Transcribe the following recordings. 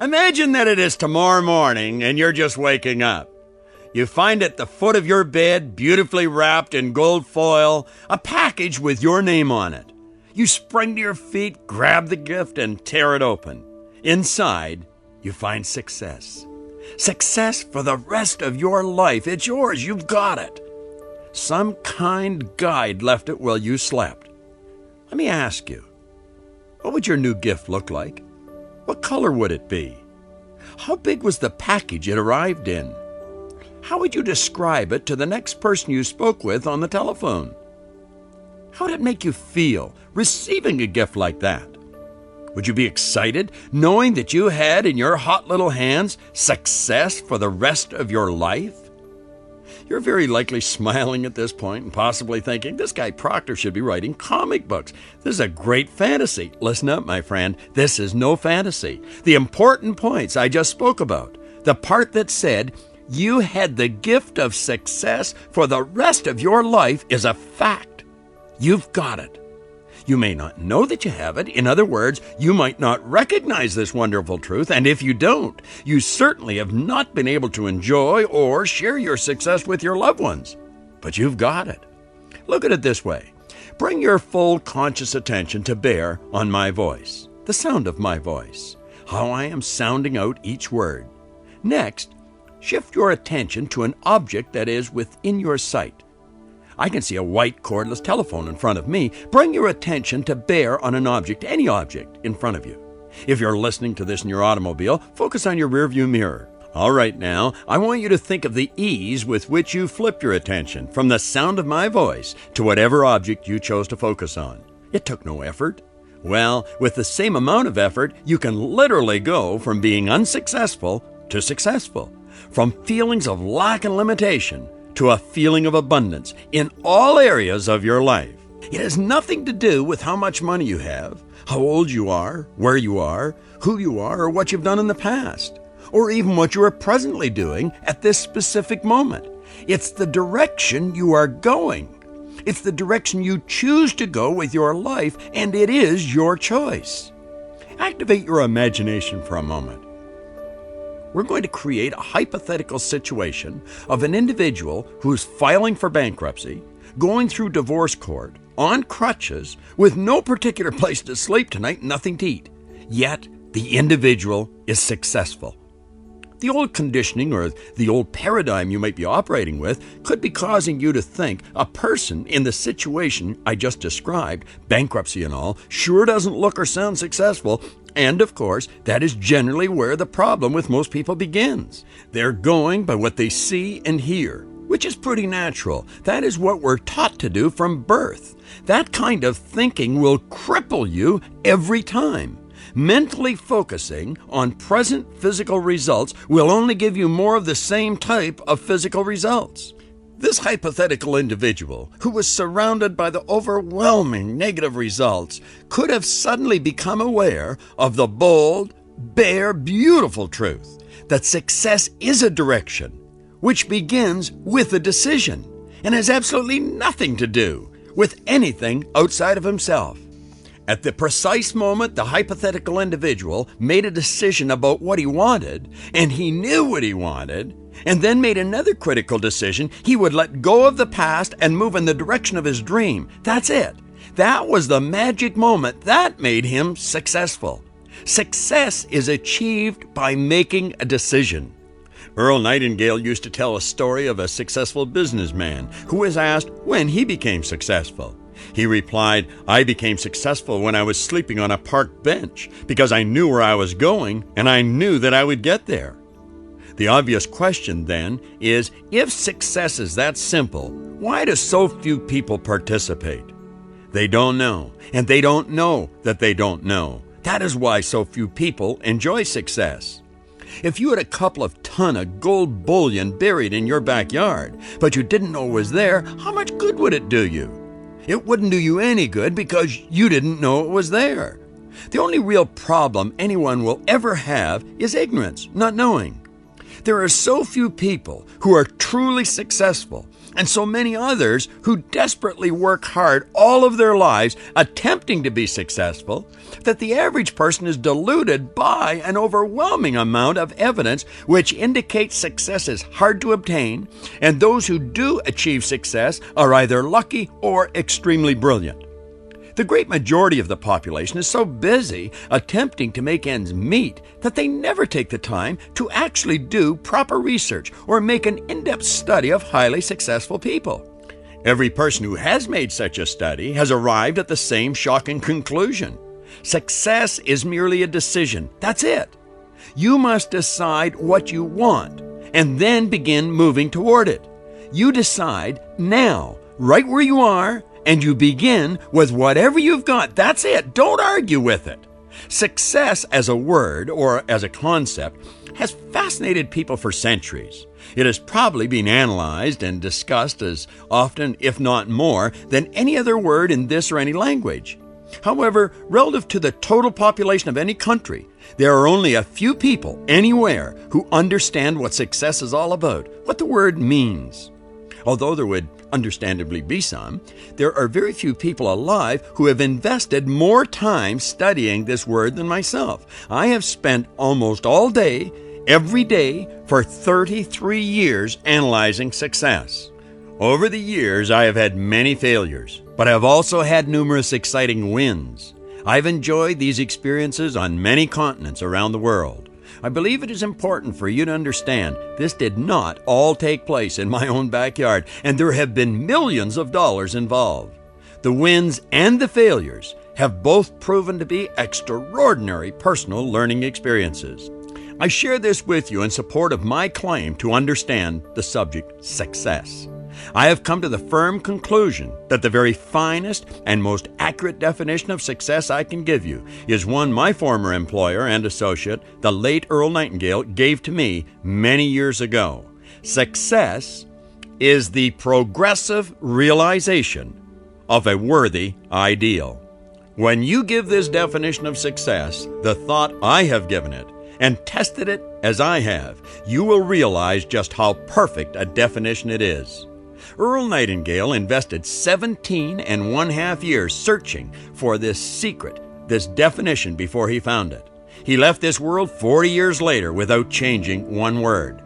Imagine that it is tomorrow morning and you're just waking up. You find at the foot of your bed, beautifully wrapped in gold foil, a package with your name on it. You spring to your feet, grab the gift, and tear it open. Inside, you find success. Success for the rest of your life. It's yours. You've got it. Some kind guide left it while you slept. Let me ask you, what would your new gift look like? What color would it be? How big was the package it arrived in? How would you describe it to the next person you spoke with on the telephone? How would it make you feel receiving a gift like that? Would you be excited knowing that you had in your hot little hands success for the rest of your life? You're very likely smiling at this point and possibly thinking, this guy Proctor should be writing comic books. This is a great fantasy. Listen up, my friend. This is no fantasy. The important points I just spoke about, the part that said you had the gift of success for the rest of your life, is a fact. You've got it. You may not know that you have it. In other words, you might not recognize this wonderful truth, and if you don't, you certainly have not been able to enjoy or share your success with your loved ones. But you've got it. Look at it this way. Bring your full conscious attention to bear on my voice, the sound of my voice, how I am sounding out each word. Next, shift your attention to an object that is within your sight. I can see a white cordless telephone in front of me. Bring your attention to bear on an object, any object, in front of you. If you're listening to this in your automobile, focus on your rearview mirror. All right, now, I want you to think of the ease with which you flip your attention from the sound of my voice to whatever object you chose to focus on. It took no effort. Well, with the same amount of effort, you can literally go from being unsuccessful to successful, from feelings of lack and limitation to a feeling of abundance in all areas of your life. It has nothing to do with how much money you have, how old you are, where you are, who you are, or what you've done in the past, or even what you are presently doing at this specific moment. It's the direction you are going. It's the direction you choose to go with your life, and it is your choice. Activate your imagination for a moment. We're going to create a hypothetical situation of an individual who's filing for bankruptcy, going through divorce court, on crutches, with no particular place to sleep tonight, nothing to eat. Yet, the individual is successful. The old conditioning or the old paradigm you might be operating with could be causing you to think a person in the situation I just described, bankruptcy and all, sure doesn't look or sound successful. And of course, that is generally where the problem with most people begins. They're going by what they see and hear, which is pretty natural. That is what we're taught to do from birth. That kind of thinking will cripple you every time. Mentally focusing on present physical results will only give you more of the same type of physical results. This hypothetical individual, who was surrounded by the overwhelming negative results, could have suddenly become aware of the bold, bare, beautiful truth that success is a direction, which begins with a decision and has absolutely nothing to do with anything outside of himself. At the precise moment the hypothetical individual made a decision about what he wanted, and he knew what he wanted, and then made another critical decision, he would let go of the past and move in the direction of his dream. That's it. That was the magic moment that made him successful. Success is achieved by making a decision. Earl Nightingale used to tell a story of a successful businessman who was asked when he became successful. He replied, "I became successful when I was sleeping on a park bench because I knew where I was going and I knew that I would get there." The obvious question then is, if success is that simple, why do so few people participate? They don't know, and they don't know that they don't know. That is why so few people enjoy success. If you had a couple of ton of gold bullion buried in your backyard, but you didn't know it was there, how much good would it do you? It wouldn't do you any good because you didn't know it was there. The only real problem anyone will ever have is ignorance, not knowing. There are so few people who are truly successful, and so many others who desperately work hard all of their lives attempting to be successful, that the average person is deluded by an overwhelming amount of evidence which indicates success is hard to obtain, and those who do achieve success are either lucky or extremely brilliant. The great majority of the population is so busy attempting to make ends meet that they never take the time to actually do proper research or make an in-depth study of highly successful people. Every person who has made such a study has arrived at the same shocking conclusion. Success is merely a decision. That's it. You must decide what you want and then begin moving toward it. You decide now, right where you are, and you begin with whatever you've got. That's it. Don't argue with it. Success as a word or as a concept has fascinated people for centuries. It has probably been analyzed and discussed as often, if not more, than any other word in this or any language. However, relative to the total population of any country, there are only a few people anywhere who understand what success is all about, what the word means. Although there would understandably be some, there are very few people alive who have invested more time studying this word than myself. I have spent almost all day, every day, for 33 years analyzing success. Over the years, I have had many failures, but I have also had numerous exciting wins. I've enjoyed these experiences on many continents around the world. I believe it is important for you to understand this did not all take place in my own backyard, and there have been millions of dollars involved. The wins and the failures have both proven to be extraordinary personal learning experiences. I share this with you in support of my claim to understand the subject success. I have come to the firm conclusion that the very finest and most accurate definition of success I can give you is one my former employer and associate, the late Earl Nightingale, gave to me many years ago. Success is the progressive realization of a worthy ideal. When you give this definition of success the thought I have given it, and tested it as I have, you will realize just how perfect a definition it is. Earl Nightingale invested 17 and 1/2 years searching for this secret, this definition before he found it. He left this world 40 years later without changing one word.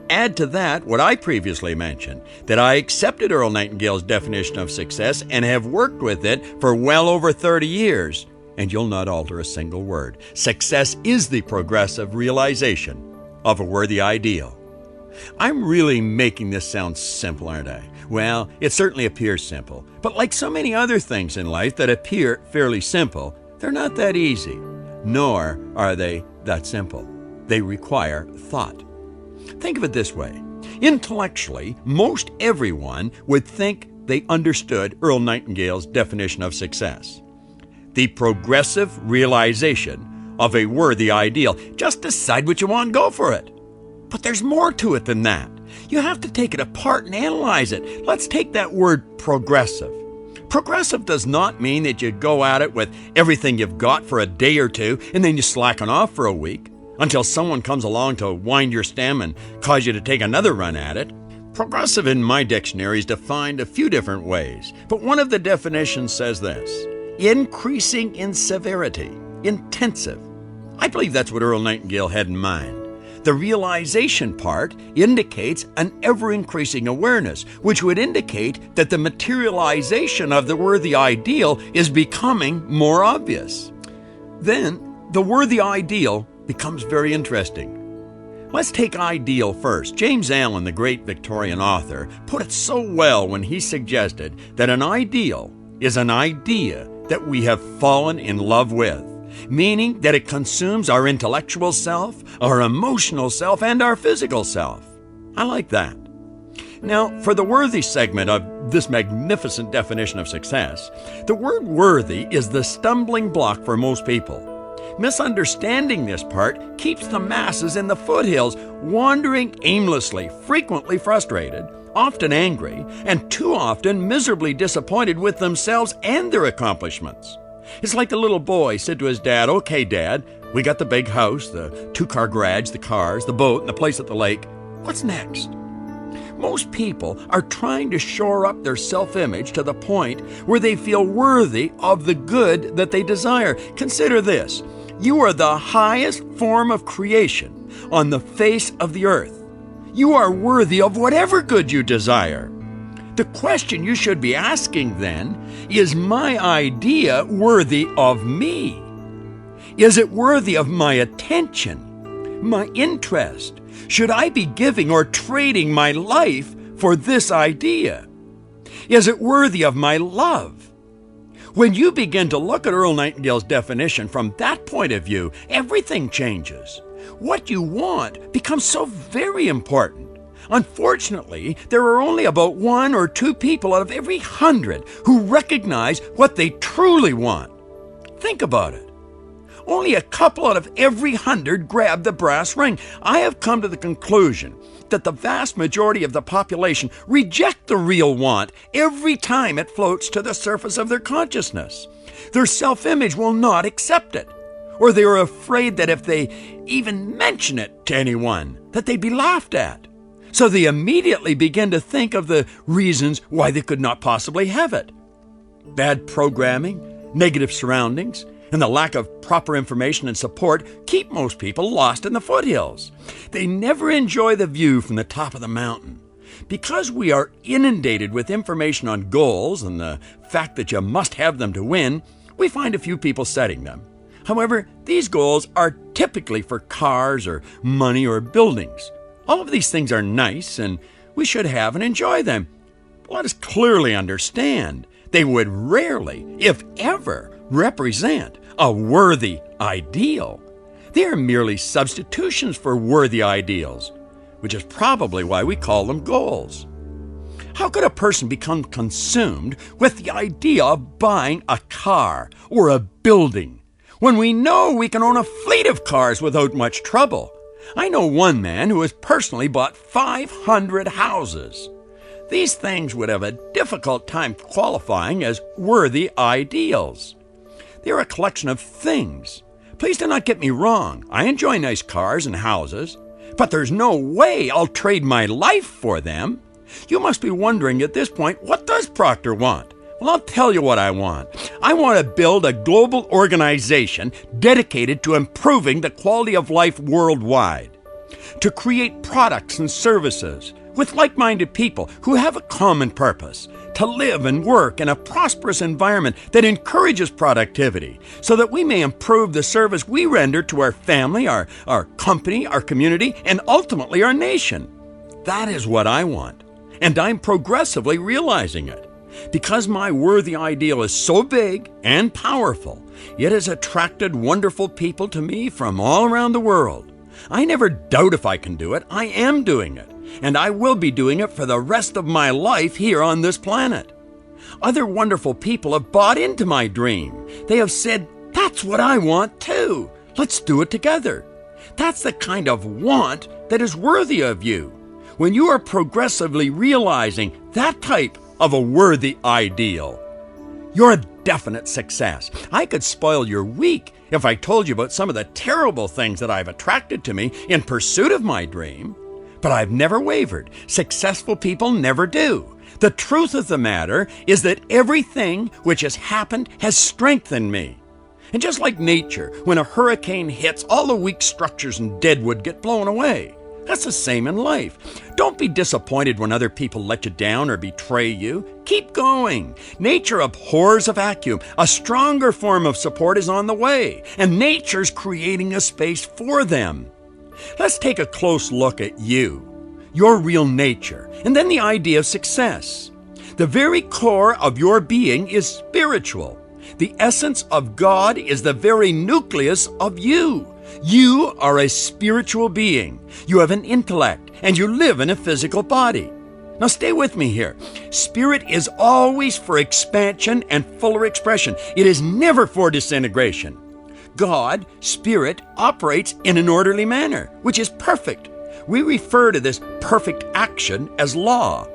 Add to that what I previously mentioned, that I accepted Earl Nightingale's definition of success and have worked with it for well over 30 years, and you'll not alter a single word. Success is the progressive realization of a worthy ideal. I'm really making this sound simple, aren't I? Well, it certainly appears simple, but like so many other things in life that appear fairly simple, they're not that easy, nor are they that simple. They require thought. Think of it this way. Intellectually, most everyone would think they understood Earl Nightingale's definition of success. The progressive realization of a worthy ideal. Just decide what you want and go for it. But there's more to it than that. You have to take it apart and analyze it. Let's take that word progressive. Progressive does not mean that you go at it with everything you've got for a day or two and then you slacken off for a week until someone comes along to wind your stem and cause you to take another run at it. Progressive in my dictionary is defined a few different ways, but one of the definitions says this: increasing in severity, intensive. I believe that's what Earl Nightingale had in mind. The realization part indicates an ever-increasing awareness, which would indicate that the materialization of the worthy ideal is becoming more obvious. Then, the worthy ideal becomes very interesting. Let's take ideal first. James Allen, the great Victorian author, put it so well when he suggested that an ideal is an idea that we have fallen in love with, meaning that it consumes our intellectual self, our emotional self, and our physical self. I like that. Now, for the worthy segment of this magnificent definition of success, the word worthy is the stumbling block for most people. Misunderstanding this part keeps the masses in the foothills wandering aimlessly, frequently frustrated, often angry, and too often miserably disappointed with themselves and their accomplishments. It's like the little boy said to his dad, "Okay, Dad, we got the big house, the 2-car garage, the cars, the boat, and the place at the lake. What's next?" Most people are trying to shore up their self-image to the point where they feel worthy of the good that they desire. Consider this. You are the highest form of creation on the face of the earth. You are worthy of whatever good you desire. The question you should be asking then is my idea worthy of me? Is it worthy of my attention, my interest? Should I be giving or trading my life for this idea? Is it worthy of my love? When you begin to look at Earl Nightingale's definition from that point of view, everything changes. What you want becomes so very important. Unfortunately, there are only about 1 or 2 people out of every 100 who recognize what they truly want. Think about it. Only a couple out of every 100 grab the brass ring. I have come to the conclusion that the vast majority of the population reject the real want every time it floats to the surface of their consciousness. Their self-image will not accept it, or they are afraid that if they even mention it to anyone, that they'd be laughed at. So they immediately begin to think of the reasons why they could not possibly have it. Bad programming, negative surroundings, and the lack of proper information and support keep most people lost in the foothills. They never enjoy the view from the top of the mountain. Because we are inundated with information on goals and the fact that you must have them to win, we find a few people setting them. However, these goals are typically for cars or money or buildings. All of these things are nice, and we should have and enjoy them. But let us clearly understand, they would rarely, if ever, represent a worthy ideal. They are merely substitutions for worthy ideals, which is probably why we call them goals. How could a person become consumed with the idea of buying a car or a building when we know we can own a fleet of cars without much trouble? I know one man who has personally bought 500 houses. These things would have a difficult time qualifying as worthy ideals. They are a collection of things. Please do not get me wrong. I enjoy nice cars and houses, but there's no way I'll trade my life for them. You must be wondering at this point, what does Proctor want? Well, I'll tell you what I want. I want to build a global organization dedicated to improving the quality of life worldwide, to create products and services with like-minded people who have a common purpose, to live and work in a prosperous environment that encourages productivity so that we may improve the service we render to our family, our company, our community, and ultimately our nation. That is what I want, and I'm progressively realizing it. Because my worthy ideal is so big and powerful, it has attracted wonderful people to me from all around the world. I never doubt if I can do it. I am doing it, and I will be doing it for the rest of my life here on this planet. Other wonderful people have bought into my dream. They have said, that's what I want too. Let's do it together. That's the kind of want that is worthy of you. When you are progressively realizing that type of a worthy ideal, you're a definite success. I could spoil your week if I told you about some of the terrible things that I've attracted to me in pursuit of my dream, but I've never wavered. Successful people never do. The truth of the matter is that everything which has happened has strengthened me. And just like nature, when a hurricane hits, all the weak structures and deadwood get blown away. That's the same in life. Don't be disappointed when other people let you down or betray you. Keep going. Nature abhors a vacuum. A stronger form of support is on the way, and nature's creating a space for them. Let's take a close look at you, your real nature, and then the idea of success. The very core of your being is spiritual. The essence of God is the very nucleus of you. You are a spiritual being. You have an intellect, and you live in a physical body. Now stay with me here. Spirit is always for expansion and fuller expression. It is never for disintegration. God, Spirit, operates in an orderly manner, which is perfect. We refer to this perfect action as law.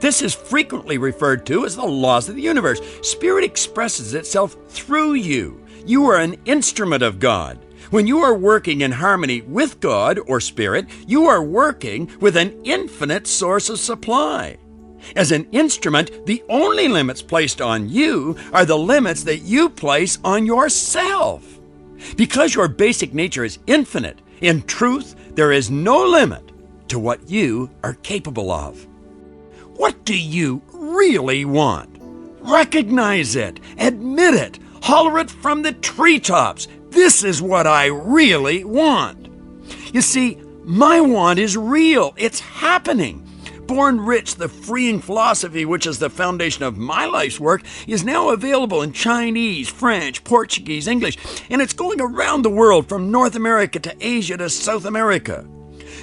This is frequently referred to as the laws of the universe. Spirit expresses itself through you. You are an instrument of God. When you are working in harmony with God or Spirit, you are working with an infinite source of supply. As an instrument, the only limits placed on you are the limits that you place on yourself. Because your basic nature is infinite, in truth, there is no limit to what you are capable of. What do you really want? Recognize it, admit it, holler it from the treetops. This is what I really want. You see, my want is real. It's happening. Born Rich, the freeing philosophy, which is the foundation of my life's work, is now available in Chinese, French, Portuguese, English, and it's going around the world from North America to Asia to South America.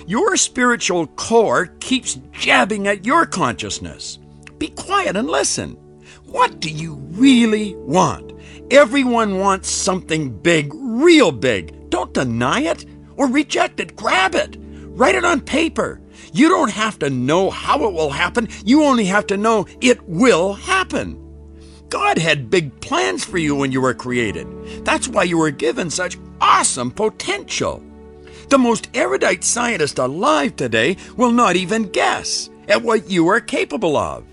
Your spiritual core keeps jabbing at your consciousness. Be quiet and listen. What do you really want? Everyone wants something big, real big. Don't deny it or reject it. Grab it. Write it on paper. You don't have to know how it will happen. You only have to know it will happen. God had big plans for you when you were created. That's why you were given such awesome potential. The most erudite scientist alive today will not even guess at what you are capable of.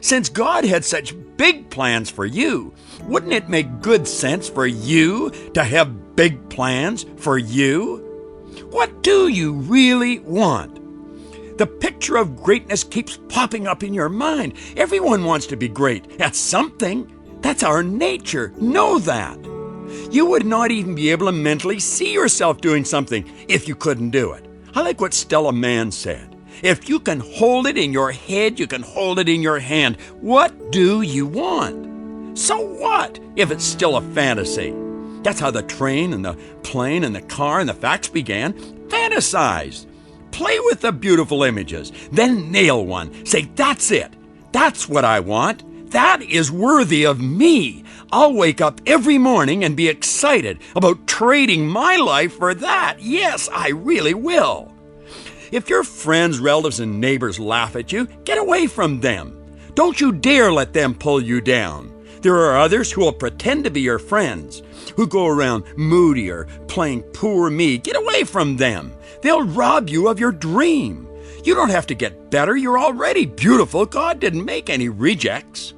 Since God had such big plans for you, wouldn't it make good sense for you to have big plans for you? What do you really want? The picture of greatness keeps popping up in your mind. Everyone wants to be great at something. That's our nature. Know that. You would not even be able to mentally see yourself doing something if you couldn't do it. I like what Stella Mann said. If you can hold it in your head, you can hold it in your hand. What do you want? So what if it's still a fantasy? That's how the train and the plane and the car and the fax began. Fantasize. Play with the beautiful images. Then nail one. Say, that's it. That's what I want. That is worthy of me. I'll wake up every morning and be excited about trading my life for that. Yes, I really will. If your friends, relatives, and neighbors laugh at you, get away from them. Don't you dare let them pull you down. There are others who will pretend to be your friends, who go around moody or playing poor me. Get away from them. They'll rob you of your dream. You don't have to get better. You're already beautiful. God didn't make any rejects.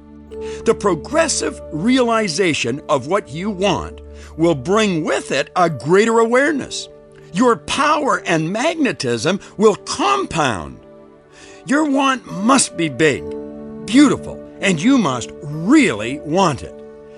The progressive realization of what you want will bring with it a greater awareness. Your power and magnetism will compound. Your want must be big, beautiful, and you must really want it.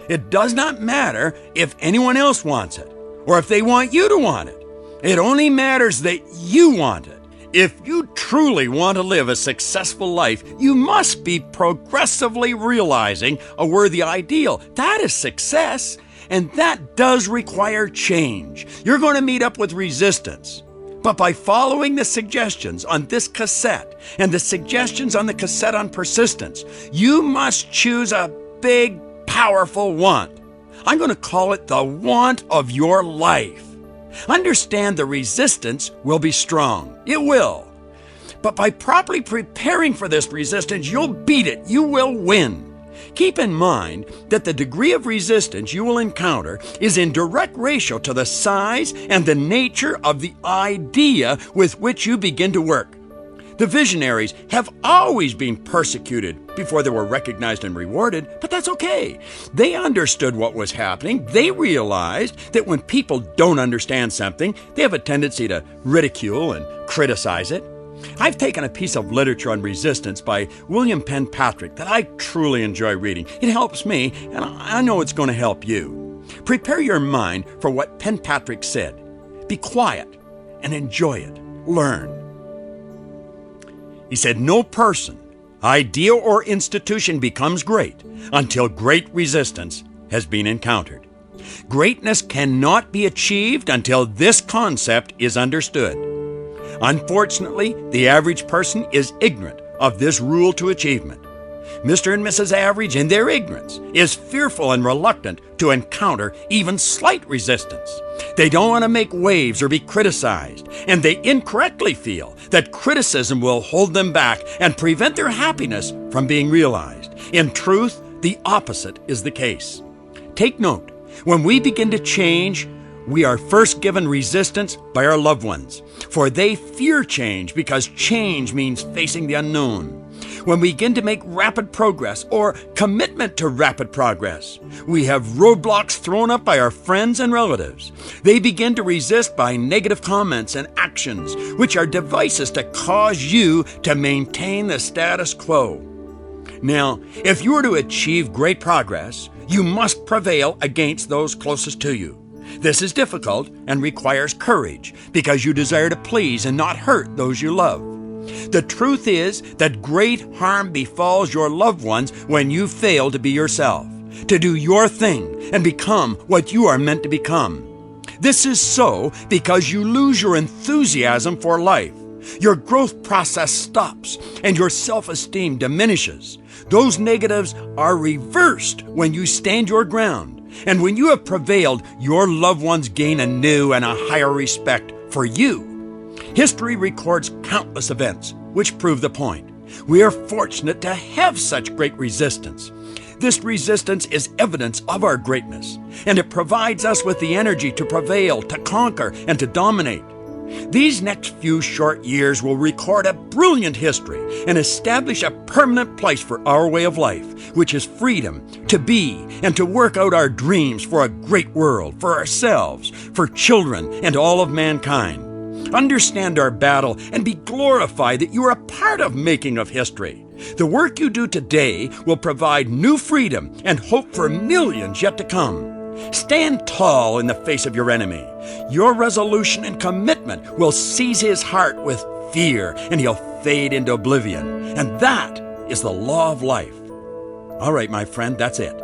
It does not matter if anyone else wants it or if they want you to want it. It only matters that you want it. If you truly want to live a successful life, you must be progressively realizing a worthy ideal. That is success. And that does require change. You're going to meet up with resistance. But by following the suggestions on this cassette and the suggestions on the cassette on persistence, you must choose a big, powerful want. I'm going to call it the want of your life. Understand the resistance will be strong. It will. But by properly preparing for this resistance, you'll beat it. You will win. Keep in mind that the degree of resistance you will encounter is in direct ratio to the size and the nature of the idea with which you begin to work. The visionaries have always been persecuted before they were recognized and rewarded, but that's okay. They understood what was happening. They realized that when people don't understand something, they have a tendency to ridicule and criticize it. I've taken a piece of literature on resistance by William Penpatrick that I truly enjoy reading. It helps me, and I know it's going to help you. Prepare your mind for what Penpatrick said. Be quiet and enjoy it. Learn. He said, no person, idea, or institution becomes great until great resistance has been encountered. Greatness cannot be achieved until this concept is understood. Unfortunately, the average person is ignorant of this rule to achievement. Mr. and Mrs. Average, in their ignorance, is fearful and reluctant to encounter even slight resistance. They don't want to make waves or be criticized, and they incorrectly feel that criticism will hold them back and prevent their happiness from being realized. In truth, the opposite is the case. Take note, when we begin to change, we are first given resistance by our loved ones, for they fear change because change means facing the unknown. When we begin to make rapid progress or commitment to rapid progress, we have roadblocks thrown up by our friends and relatives. They begin to resist by negative comments and actions, which are devices to cause you to maintain the status quo. Now, if you are to achieve great progress, you must prevail against those closest to you. This is difficult and requires courage because you desire to please and not hurt those you love. The truth is that great harm befalls your loved ones when you fail to be yourself, to do your thing and become what you are meant to become. This is so because you lose your enthusiasm for life. Your growth process stops and your self-esteem diminishes. Those negatives are reversed when you stand your ground. And when you have prevailed, your loved ones gain a new and a higher respect for you. History records countless events which prove the point. We are fortunate to have such great resistance. This resistance is evidence of our greatness, and it provides us with the energy to prevail, to conquer, and to dominate. These next few short years will record a brilliant history and establish a permanent place for our way of life, which is freedom to be and to work out our dreams for a great world, for ourselves, for children, and all of mankind. Understand our battle and be glorified that you are a part of making of history. The work you do today will provide new freedom and hope for millions yet to come. Stand tall in the face of your enemy. Your resolution and commitment will seize his heart with fear, and he'll fade into oblivion. And that is the law of life. All right, my friend, that's it.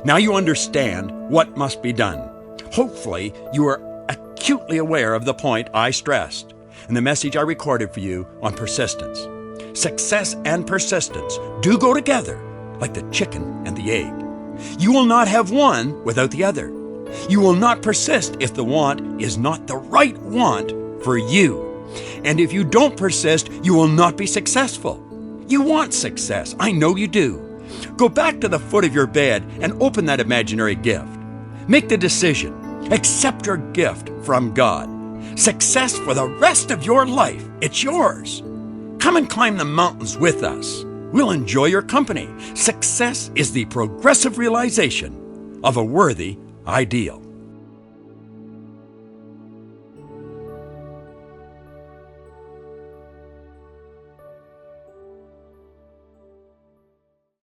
Now you understand what must be done. Hopefully, you are acutely aware of the point I stressed and the message I recorded for you on persistence. Success and persistence do go together like the chicken and the egg. You will not have one without the other. You will not persist if the want is not the right want for you. And if you don't persist, you will not be successful. You want success. I know you do. Go back to the foot of your bed and open that imaginary gift. Make the decision. Accept your gift from God. Success for the rest of your life. It's yours. Come and climb the mountains with us. We'll enjoy your company. Success is the progressive realization of a worthy ideal.